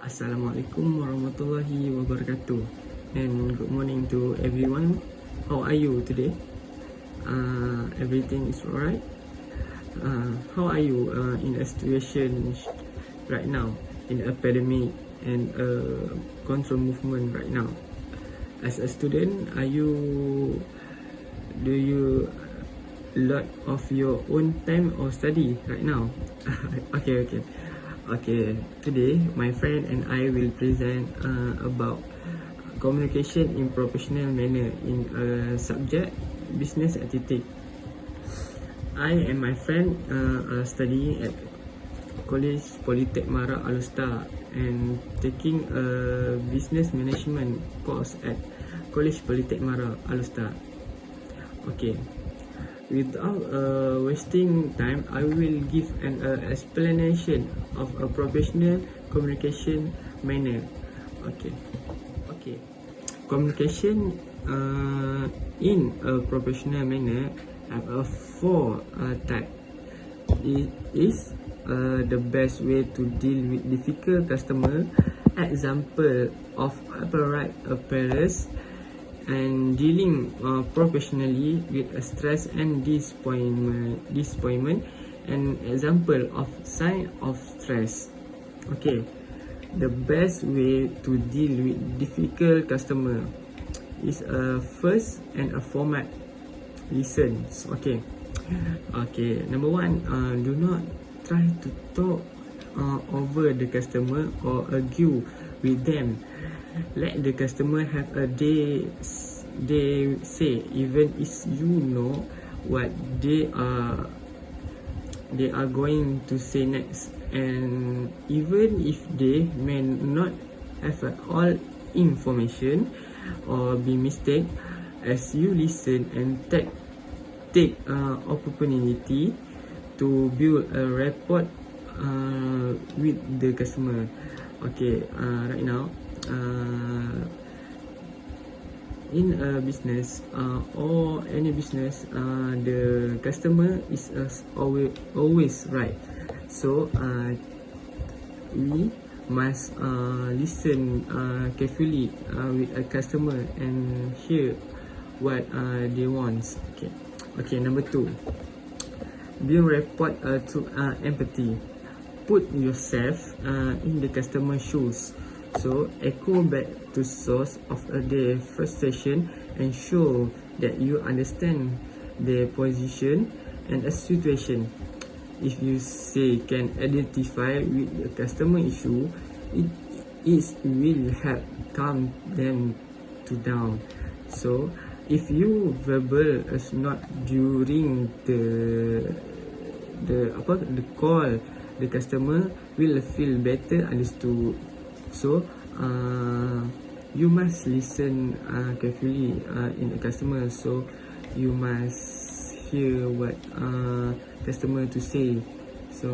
Assalamualaikum warahmatullahi wabarakatuh, and good morning to everyone. How are you today? Everything is alright. How are you in a situation right now in a pandemic and control movement right now? As a student, do you lot of your own time or study right now? Okay, today my friend and I will present about communication in professional manner in a subject business attitude. I and my friend are studying at College Polytech Mara Alustar and taking a business management course at College Polytech Mara Alustar. Okay, without wasting time, I will give an explanation of a professional communication manner. Okay. Communication in a professional manner have a four type. It is the best way to deal with difficult customer. Example of apparel appearance and dealing professionally with a stress and disappointment. An example of sign of stress. Okay, the best way to deal with difficult customer is first and a format. Listen. Okay, number one, do not try to talk over the customer or argue with them. Let the customer have a day say, even if you know what they are going to say next, and even if they may not have all information or be mistake, as you listen and take opportunity to build a rapport with the customer. Okay, right now, in a business or any business, the customer is always right. So we must listen carefully with a customer and hear what they want. Okay, number two, build rapport through empathy. Put yourself in the customer's shoes. So echo back to source of their frustration and show that you understand their position and a situation. If you say can identify with the customer issue, it will help calm them to down. So if you verbal is not during the call, the customer will feel better understood. So you must listen carefully in the customer. So you must hear what customer to say. So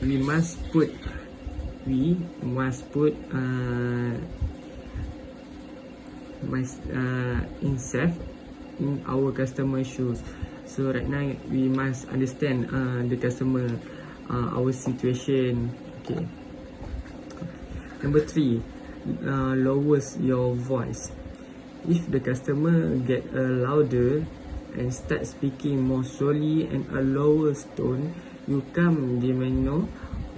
we must put inself in our customer shoes. So right now we must understand the customer, our situation. Okay. Number three, lowers your voice. If the customer get louder and start speaking more slowly and a lower tone, you calm the manner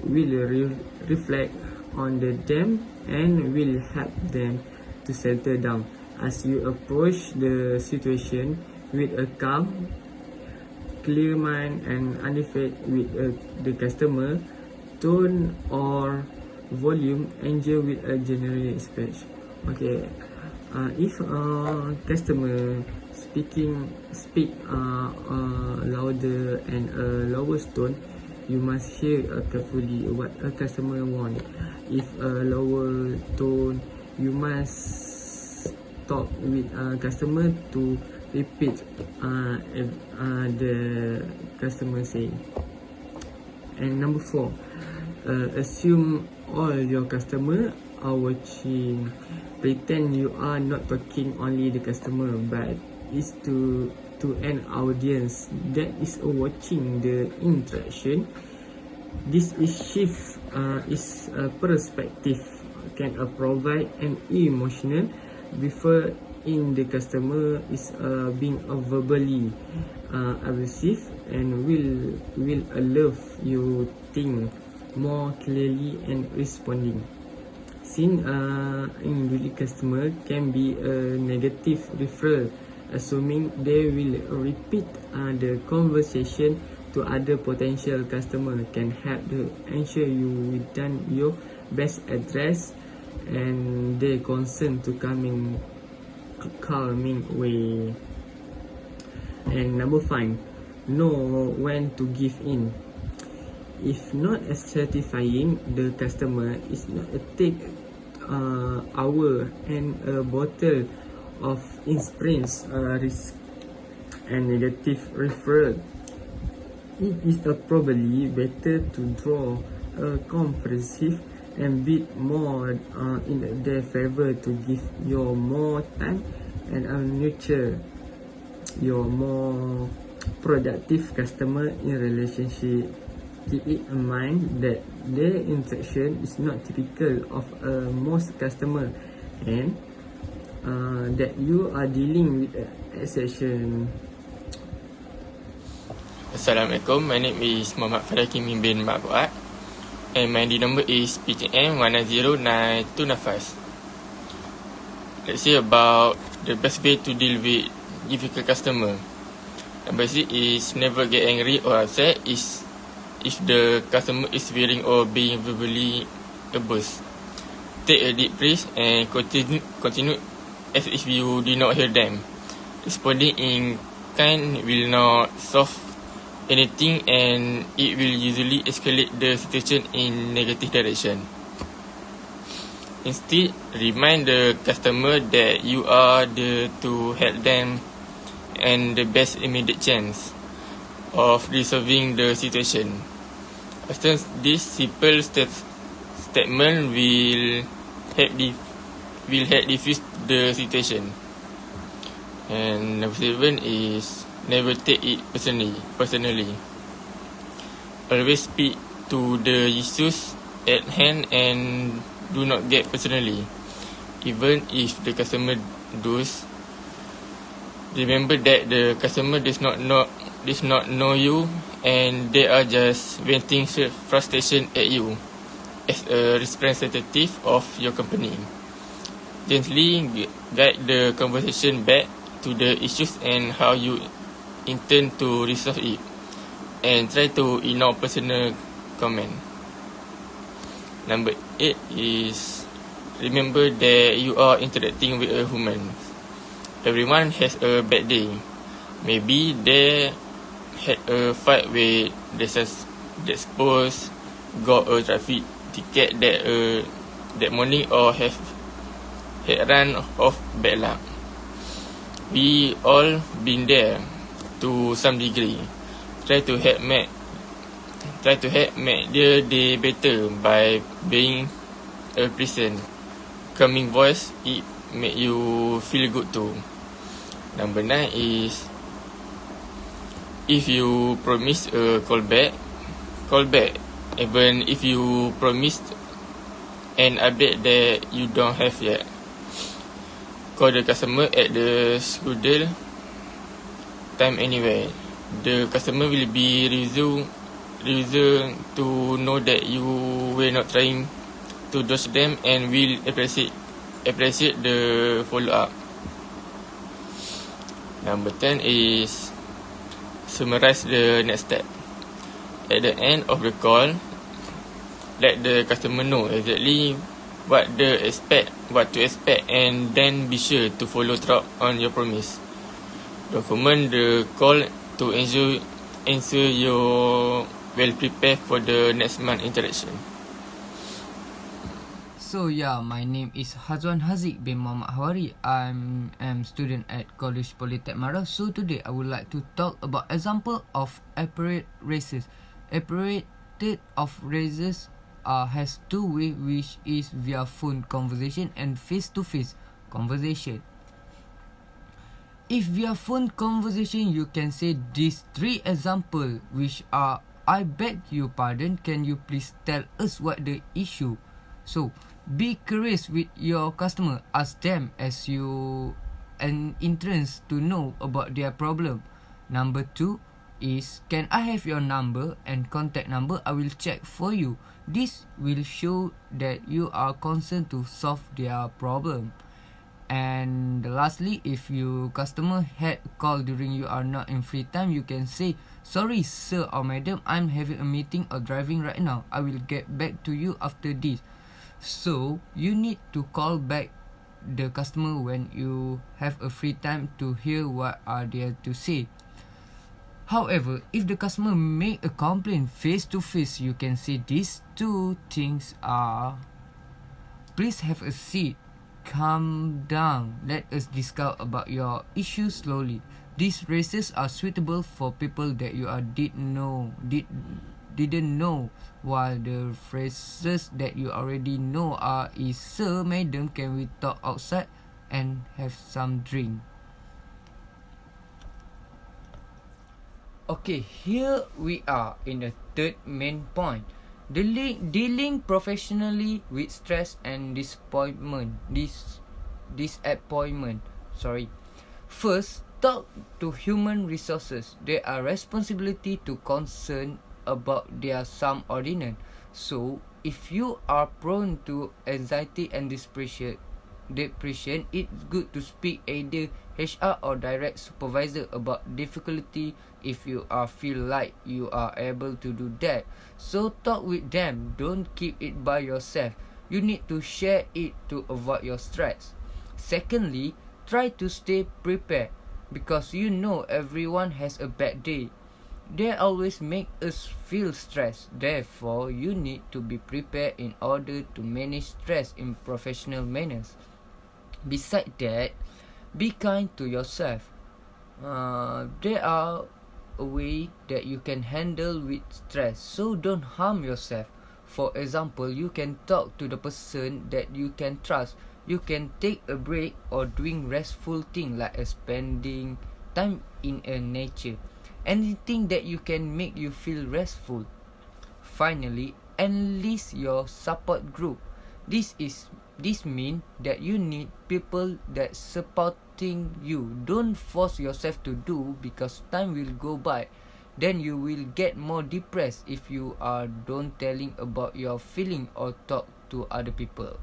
will reflect on them and will help them to settle down. As you approach the situation with a calm, clear mind and unaffected with the customer, tone or volume, enjoy with a general speech. Okay, if customer speak louder and lower tone, you must hear carefully what a customer want. If a lower tone, you must talk with customer to repeat the customer say. And number four, assume all your customer are watching. Pretend you are not talking only the customer, but is to an audience that is watching the interaction. This is shift is a perspective can provide an emotional before in the customer is being verbally abusive and will allow you think more clearly and responding. Since individual customer can be a negative referral, assuming they will repeat the conversation to other potential customer can help to ensure you will done your best address and their concern to calming way. And number 5, know when to give in. If not satisfying the customer, is not a take hour and a bottle of experience risk and negative referral. It is probably better to draw a comprehensive and bit more in their favor to give your more time and nurture your more productive customer in relationship. Keep it in mind that their interaction is not typical of most customer and that you are dealing with an exception. Assalamualaikum, my name is Muhammad Faraki bin Ma'buat and my ID number is PTM 19092 Nafas. Let's say about the best way to deal with difficult customer. Number 6 is never get angry or upset is if the customer is swearing or being verbally abused. Take a deep breath and continue as if you did not hear them. Responding in kind will not solve anything and it will usually escalate the situation in negative direction. Instead, remind the customer that you are there to help them and the best immediate chance of resolving the situation. Often, this simple statement will help diffuse the situation. And number 7 is never take it personally. Always speak to the issues at hand and do not get personally. Even if the customer does, remember that the customer does not know you and they are just venting frustration at you as a representative of your company. Gently guide the conversation back to the issues and how you intend to resolve it, and try to ignore personal comment. Number 8 is remember that you are interacting with a human. Everyone has a bad day. Maybe they had a fight with the spouse, got a traffic ticket that morning, or had run off bad luck. We all been there to some degree. Try to help make their day better by being a present, calming voice. It make you feel good too. Number 9 is if you promise a call back. Even if you promised an update that you don't have yet. Call the customer at the scheduled time anyway. The customer will be reason to know that you were not trying to dodge them and will appreciate the follow-up. Number 10 is summarize the next step. At the end of the call, let the customer know exactly what to expect, and then be sure to follow through on your promise. Document the call to ensure you're well prepared for the next month interaction. So yeah, my name is Hazwan Haziq bin Muhammad Hawari. I'm student at College Polytech Mara. So today I would like to talk about example of appropriate races. Appropriate of races has two ways, which is via phone conversation and face-to-face conversation. If via phone conversation, you can say these 3 examples, which are I beg your pardon, can you please tell us what the issue? So, be curious with your customer. Ask them as you an interest to know about their problem. Number 2 is, can I have your number and contact number? I will check for you. This will show that you are concerned to solve their problem. And lastly, if your customer had call during you are not in free time, you can say, sorry sir or madam, I'm having a meeting or driving right now. I will get back to you after this. So you need to call back the customer when you have a free time to hear what are they to say. However, if the customer make a complaint face to face, you can say these two things are, please have a seat, calm down, let us discuss about your issue slowly. These races are suitable for people that you didn't know, while the phrases that you already know are, is sir, madam, can we talk outside and have some drink? Okay, here we are in the third main point. Dealing professionally with stress and disappointment. First, talk to human resources. They are responsibility to concern about their subordinate. So, if you are prone to anxiety and depression, it's good to speak either HR or direct supervisor about difficulty if you feel like you are able to do that. So talk with them, don't keep it by yourself. You need to share it to avoid your stress. Secondly, try to stay prepared because you know everyone has a bad day. They always make us feel stressed. Therefore, you need to be prepared in order to manage stress in professional manners. Besides that, be kind to yourself. There are a way that you can handle with stress, so don't harm yourself. For example, you can talk to the person that you can trust. You can take a break or doing restful thing like spending time in nature. Anything that you can make you feel restful. Finally, enlist your support group. This means that you need people that supporting you. Don't force yourself to do because time will go by. Then you will get more depressed if you don't telling about your feeling or talk to other people.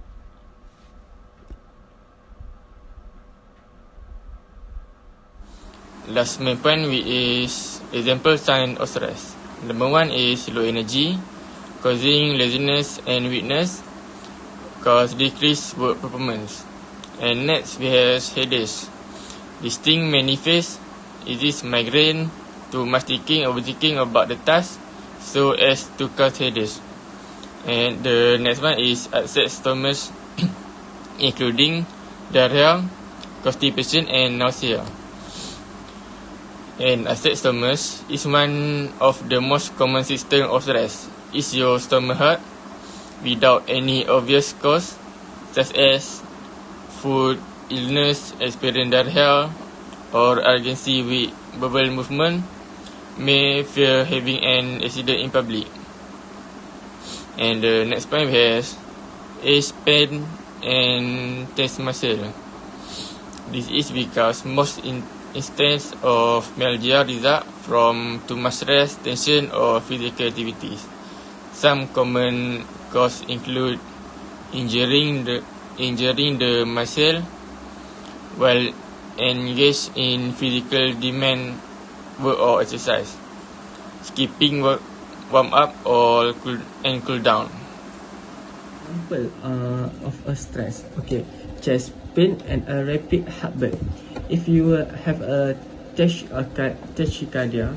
Last main point which is example sign of stress. Number 1 is low energy, causing laziness and weakness, cause decreased work performance. And next we have headaches. This thing manifest is this migraine to much thinking or overthinking about the task so as to cause headaches. And the next one is upset stomach including diarrhea, constipation and nausea. And upset stomach is one of the most common symptoms of stress. Is your stomach hurt without any obvious cause, such as food illness, experience diarrhea, or urgency with bowel movement, may fear having an accident in public. And the next point has is pain and tense muscle. This is because most instances of myalgia result from too much stress, tension, or physical activities. Some common causes include injuring the muscle while engaged in physical demand work or exercise, skipping work, warm up or cool down. Example of a stress. Okay, chest pain and a rapid heartbeat. If you have a tachycardia,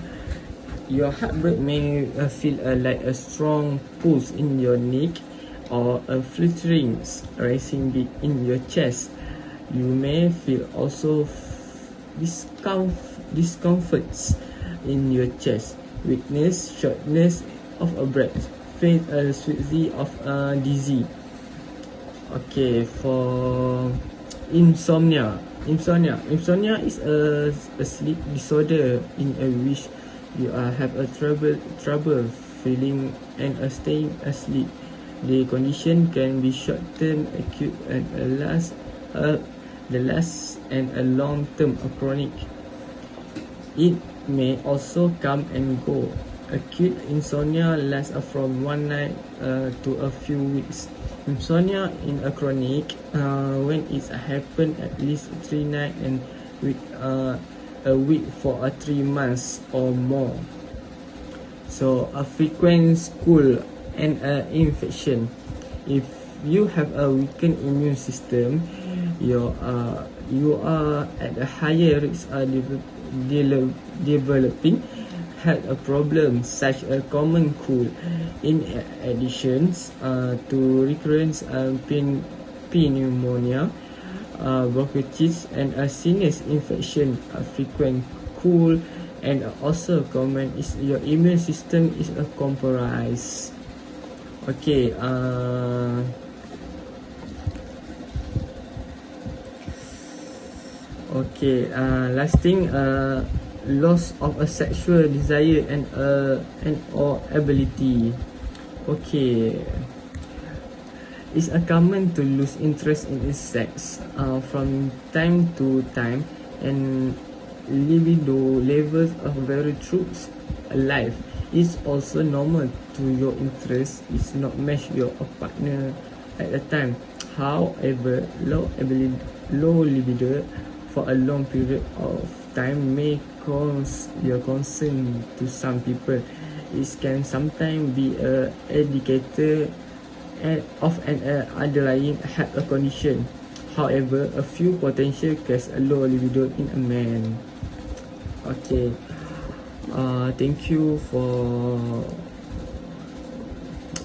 your heartbeat may feel like a strong pulse in your neck or a fluttering rising beat in your chest. You may feel also discomforts in your chest, weakness, shortness of a breath, faint, sweaty of dizzy. Okay, for insomnia is a sleep disorder in which you have a trouble feeling and staying asleep. The condition can be short-term, acute, and the last and a long-term chronic. It may also come and go. Acute insomnia lasts from one night to a few weeks. Insomnia in a chronic, when it's happened at least 3 nights and with a week for 3 months or more. So a frequent school and infection. If you have a weakened immune system, you are at a higher risk of developing health problems such as common cold. In addition to recurrent pneumonia, bronchitis, and a sinus infection, a frequent cold, and also common is your immune system is compromised. Okay, last thing, loss of a sexual desire and or ability. Okay, it's common to lose interest in sex from time to time, and libido levels are very troops alive. It's also normal to your interest is not match your partner at the time. However, low libido for a long period of time may cause your concern to some people. It can sometimes be an indicator of an underlying health condition. However, a few potential cause a low libido in a man. Okay, thank you for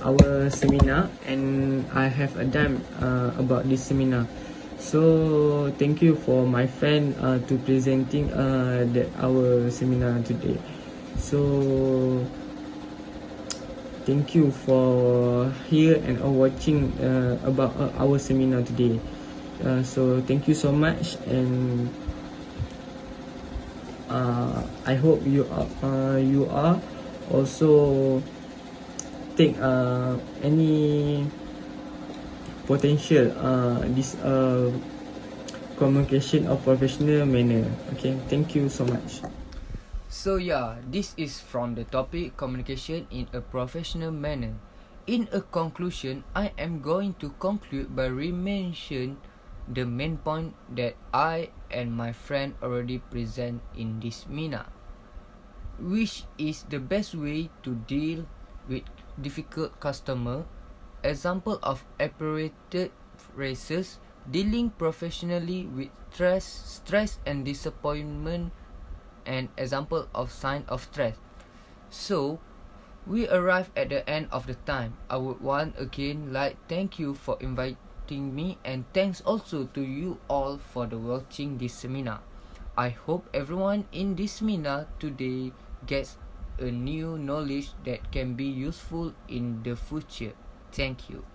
our seminar, and I have done about this seminar. So thank you for my friend to presenting our seminar today. So thank you for here and watching about our seminar today. So thank you so much, and I hope you are also take any potential this communication of professional manner. Okay, thank you so much. So yeah, this is from the topic communication in a professional manner. In a conclusion, I am going to conclude by re-mention the main point that I and my friend already present in this seminar, which is the best way to deal with difficult customer. Example of appropriate phrases: dealing professionally with stress and disappointment, and example of sign of stress. So we arrive at the end of the time. I would once again like thank you for inviting me, and thanks also to you all for the watching this seminar. I hope everyone in this seminar today gets a new knowledge that can be useful in the future. Thank you.